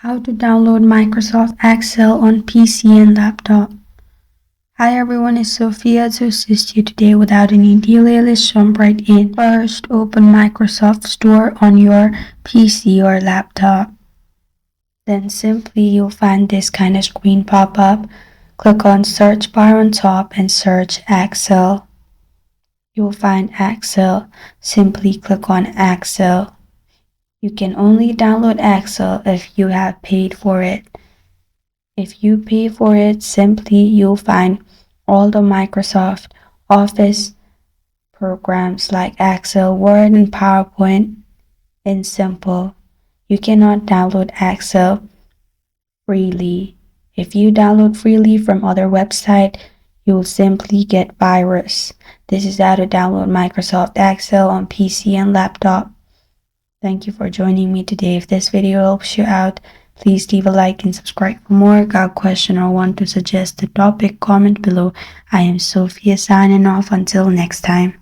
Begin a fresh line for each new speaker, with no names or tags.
How to download Microsoft Excel on PC and laptop. Hi everyone, it's Sophia to assist you today. Without any delay, let's jump right in. First, open Microsoft Store on your PC or laptop. Then simply you'll find this kind of screen pop up. Click on search bar on top and search Excel. You'll find Excel. Simply click on Excel. You can only download Excel if you have paid for it. If you pay for it, simply you'll find all the Microsoft Office programs like Excel, Word, and PowerPoint in simple. You cannot download Excel freely. If you download freely from other websites, you'll simply get virus. This is how to download Microsoft Excel on PC and laptop. Thank you for joining me today. If this video helps you out, please leave a like and subscribe for more. Got a question or want to suggest a topic, comment below. I am Sophia signing off. Until next time.